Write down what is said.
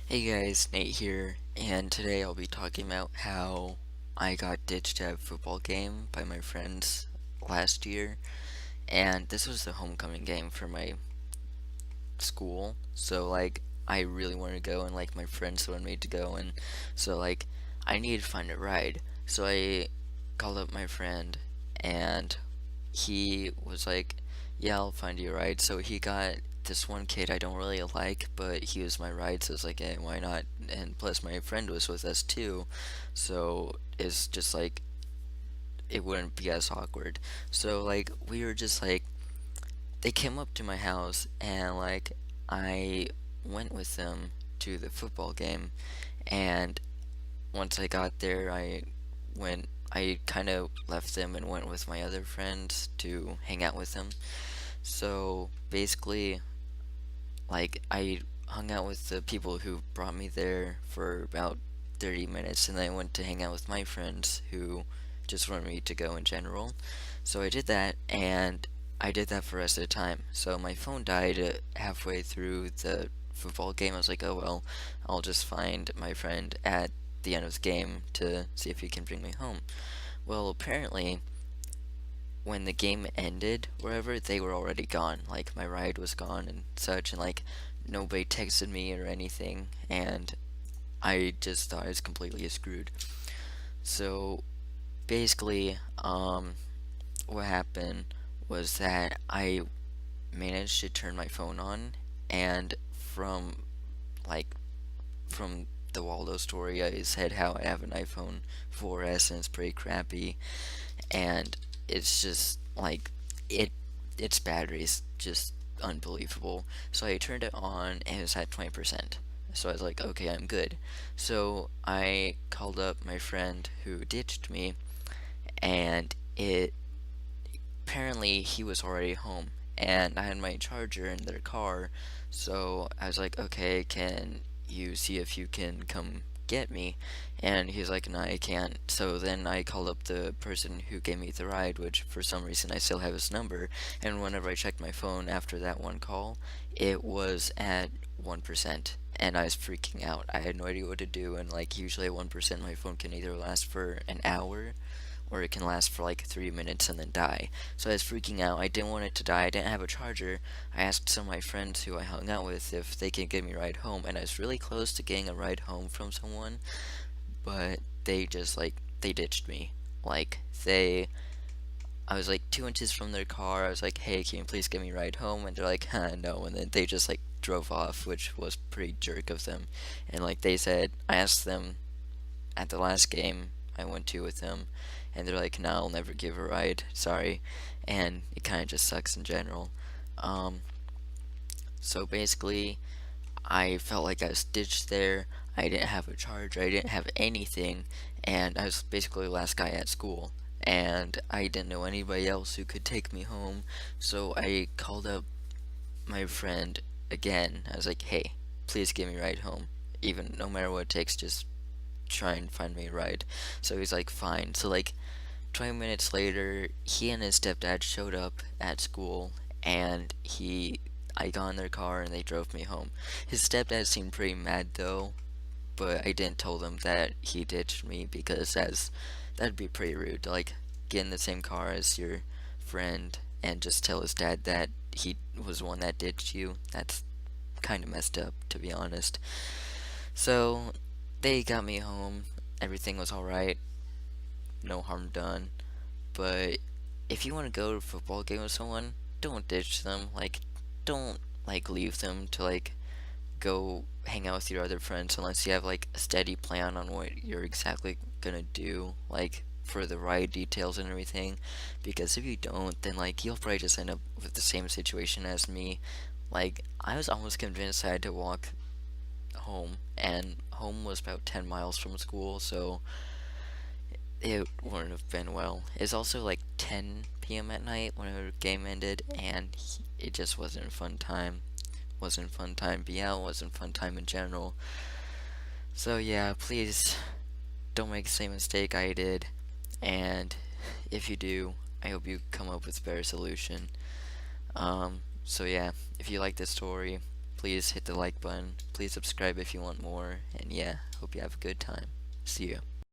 Hey guys, Nate here, and today I'll be talking about how I got ditched at a football game by my friends last year, and this was the homecoming game for my school, so I really wanted to go, and my friends wanted me to go, and so I needed to find a ride, so I called up my friend, and he was like, "Yeah, I'll find you a ride." So he got this one kid I don't really like, but he was my ride, so I was like, "Hey, why not?" And plus, my friend was with us too, so it's just it wouldn't be as awkward. So we were just they came up to my house, and I went with them to the football game, and once I got there, I kind of left them and went with my other friends to hang out with them. So basically, I hung out with the people who brought me there for about 30 minutes, and then I went to hang out with my friends who just wanted me to go in general. So I did that, and I did that for the rest of the time. So my phone died halfway through the football game. I was like, oh well, I'll just find my friend at the end of the game to see if he can bring me home. Well, apparently, when the game ended, wherever, they were already gone. Like, my ride was gone and such, and nobody texted me or anything, and I just thought I was completely screwed. So, basically, what happened was that I managed to turn my phone on, and like, from the Waldo story, I said how I have an iPhone 4S and it's pretty crappy, and it's just it its battery is just unbelievable. So I turned it on and it was at 20%. So I was like, okay, I'm good. So I called up my friend who ditched me, and it apparently he was already home, and I had my charger in their car. So I was like, okay, can you see if you can come get me? And he was like, no, I can't. So then I called up the person who gave me the ride, which for some reason I still have his number. And whenever I checked my phone after that one call, it was at 1%. And I was freaking out. I had no idea what to do. And usually at 1%, my phone can either last for an hour or it can last for like 3 minutes and then die. So I was freaking out. I didn't want it to die. I didn't have a charger. I asked some of my friends who I hung out with if they could give me a ride home, and I was really close to getting a ride home from someone, but they just they ditched me. Like they I was like 2 inches from their car. I was like, "Hey, can you please give me a ride home?" And they're like, no." And then they just drove off, which was pretty jerk of them. And they said, I asked them at the last game I went to with them, and they're like, "No, I'll never give a ride. Sorry," and it kind of just sucks in general. Um, so basically, I felt like I was ditched there. I didn't have a charger. I didn't have anything, and I was basically the last guy at school. And I didn't know anybody else who could take me home, so I called up my friend again. I was like, "Hey, please give me a ride home. Even no matter what it takes, just try and find me a ride." So he's like, fine. So 20 minutes later, he and his stepdad showed up at school, and I got in their car and they drove me home. His stepdad seemed pretty mad though, but I didn't tell them that he ditched me because that'd be pretty rude to get in the same car as your friend and just tell his dad that he was the one that ditched you. That's kind of messed up, to be honest. So they got me home. Everything was alright. No harm done. But if you want to go to a football game with someone, don't ditch them. Don't leave them to go hang out with your other friends unless you have a steady plan on what you're exactly gonna do, for the ride details and everything. Because if you don't, then you'll probably just end up with the same situation as me. I was almost convinced I had to walk home, and home was about 10 miles from school, so it wouldn't have been well. It's also 10 p.m. at night when the game ended, and it just wasn't a fun time. Wasn't a fun time to be out, wasn't a fun time in general. So yeah, please don't make the same mistake I did, and if you do, I hope you come up with a better solution. So yeah, if you like this story, please please hit the like button. Please subscribe if you want more. And yeah, hope you have a good time. See you.